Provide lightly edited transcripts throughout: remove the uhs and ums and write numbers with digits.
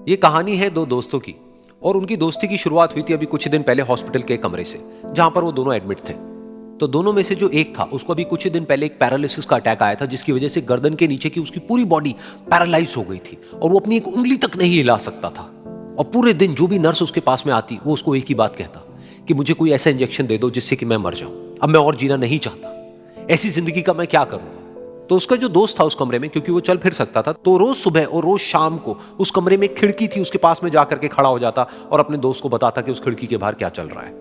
ये कहानी है दो दोस्तों की और उनकी दोस्ती की शुरुआत हुई थी अभी कुछ दिन पहले हॉस्पिटल के कमरे से, जहां पर वो दोनों एडमिट थे। तो दोनों में से जो एक था उसको अभी कुछ दिन पहले एक पैरालिसिस का अटैक आया था, जिसकी वजह से गर्दन के नीचे की उसकी पूरी बॉडी पैरालाइज हो गई थी और वो अपनी एक उंगली तक नहीं हिला सकता था। और पूरे दिन जो भी नर्स उसके पास में आती वो उसको एक ही बात कहता कि मुझे कोई ऐसा इंजेक्शन दे दो जिससे कि मैं मर जाऊं, अब मैं और जीना नहीं चाहता, ऐसी जिंदगी का मैं क्या करूंगा। तो उसका जो दोस्त था उस कमरे में, क्योंकि वो चल फिर सकता था, तो रोज सुबह और रोज शाम को उस कमरे में एक खिड़की थी, उसके पास में जाकर के खड़ा हो जाता और अपने दोस्त को बताता कि उस खिड़की के बाहर क्या चल रहा है।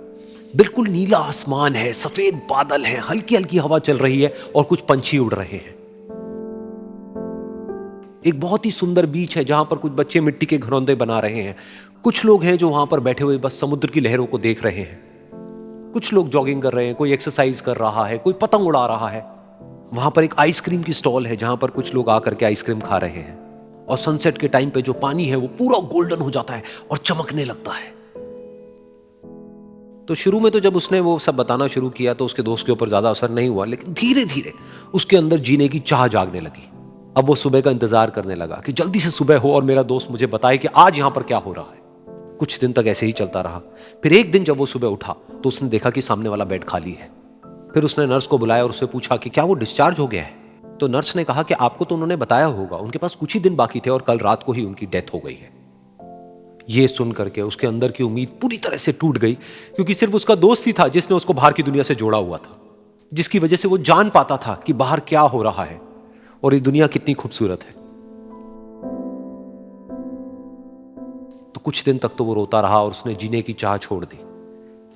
बिल्कुल नीला आसमान है, सफेद बादल है, हल्की हल्की हवा चल रही है और कुछ पंछी उड़ रहे हैं। एक बहुत ही सुंदर बीच है जहां पर कुछ बच्चे मिट्टी के घरौंदे बना रहे हैं। कुछ लोग हैं जो वहां पर बैठे हुए बस समुद्र की लहरों को देख रहे हैं। कुछ लोग जॉगिंग कर रहे हैं, कोई एक्सरसाइज कर रहा है, कोई पतंग उड़ा रहा है। वहां पर एक आइसक्रीम की स्टॉल है जहां पर कुछ लोग आकर के आइसक्रीम खा रहे हैं। और सनसेट के टाइम पे जो पानी है वो पूरा गोल्डन हो जाता है और चमकने लगता है। तो शुरू में तो जब उसने वो सब बताना शुरू किया तो उसके दोस्त के ऊपर ज्यादा असर नहीं हुआ, लेकिन धीरे धीरे उसके अंदर जीने की चाह जागने लगी। अब वो सुबह का इंतजार करने लगा कि जल्दी से सुबह हो और मेरा दोस्त मुझे बताए कि आज यहां पर क्या हो रहा है। कुछ दिन तक ऐसे ही चलता रहा। फिर एक दिन जब वो सुबह उठा तो उसने देखा कि सामने वाला बेड खाली है। फिर उसने नर्स को बुलाया और उससे पूछा कि क्या वो डिस्चार्ज हो गया है। तो नर्स ने कहा कि आपको तो उन्होंने बताया होगा, उनके पास कुछ ही दिन बाकी थे और कल रात को ही उनकी डेथ हो गई है। ये सुन करके उसके अंदर की उम्मीद पूरी तरह से टूट गई, क्योंकि सिर्फ उसका दोस्त ही था जिसने उसको बाहर की दुनिया से जोड़ा हुआ था, जिसकी वजह से वो जान पाता था कि बाहर क्या हो रहा है और ये दुनिया कितनी खूबसूरत है। तो कुछ दिन तक तो वो रोता रहा और उसने जीने की चाह छोड़ दी।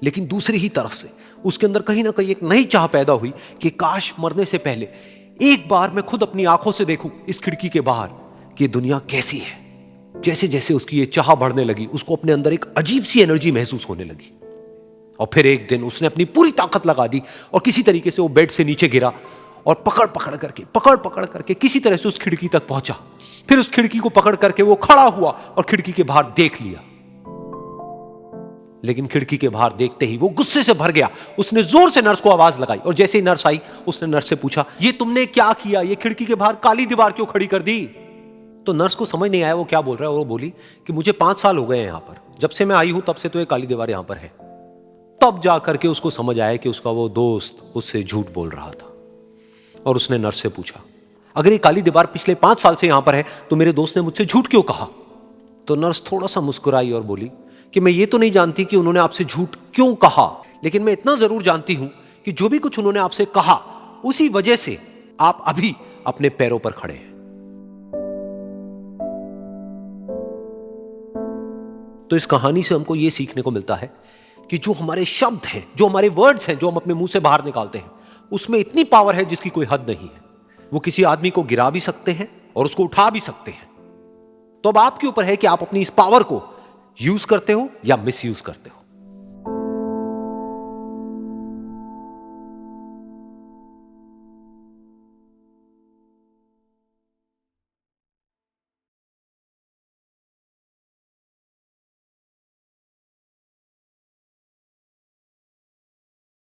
लेकिन दूसरी ही तरफ से उसके अंदर कहीं ना कहीं एक नई चाह पैदा हुई कि काश मरने से पहले एक बार मैं खुद अपनी आंखों से देखूं इस खिड़की के बाहर कि दुनिया कैसी है। जैसे जैसे उसकी ये चाह बढ़ने लगी, उसको अपने अंदर एक अजीब सी एनर्जी महसूस होने लगी। और फिर एक दिन उसने अपनी पूरी ताकत लगा दी और किसी तरीके से वो बेड से नीचे गिरा और पकड़ पकड़ करके किसी तरह से उस खिड़की तक पहुंचा। फिर उस खिड़की को पकड़ करके वो खड़ा हुआ और खिड़की के बाहर देख लिया। लेकिन खिड़की के बाहर देखते ही वो गुस्से से भर गया। उसने जोर से नर्स को आवाज लगाई और जैसे ही नर्स आई उसने नर्स से पूछा, ये तुमने क्या किया, ये खिड़की के बाहर काली दीवार क्यों खड़ी कर दी। तो नर्स को समझ नहीं आया वो क्या बोल रहा है और वो बोली कि मुझे 5 साल हो गए हैं यहां पर, जब से मैं आई हूं तब से तो ये काली दीवार यहां पर है। तब जाकर के उसको समझ आया कि उसका वो दोस्त उससे झूठ बोल रहा था। और उसने नर्स से पूछा, अगर ये काली दीवार पिछले 5 साल से यहां पर है तो मेरे दोस्त ने मुझसे झूठ क्यों कहा। तो नर्स थोड़ा सा मुस्कुराई और बोली कि मैं ये तो नहीं जानती कि उन्होंने आपसे झूठ क्यों कहा, लेकिन मैं इतना जरूर जानती हूं कि जो भी कुछ उन्होंने आपसे कहा उसी वजह से आप अभी अपने पैरों पर खड़े हैं। तो इस कहानी से हमको यह सीखने को मिलता है कि जो हमारे शब्द हैं, जो हमारे वर्ड्स हैं, जो हम अपने मुंह से बाहर निकालते हैं, उसमें इतनी पावर है जिसकी कोई हद नहीं है। वो किसी आदमी को गिरा भी सकते हैं और उसको उठा भी सकते हैं। तो अब आपके ऊपर है कि आप अपनी इस पावर को यूज करते हो या मिस यूज करते हो।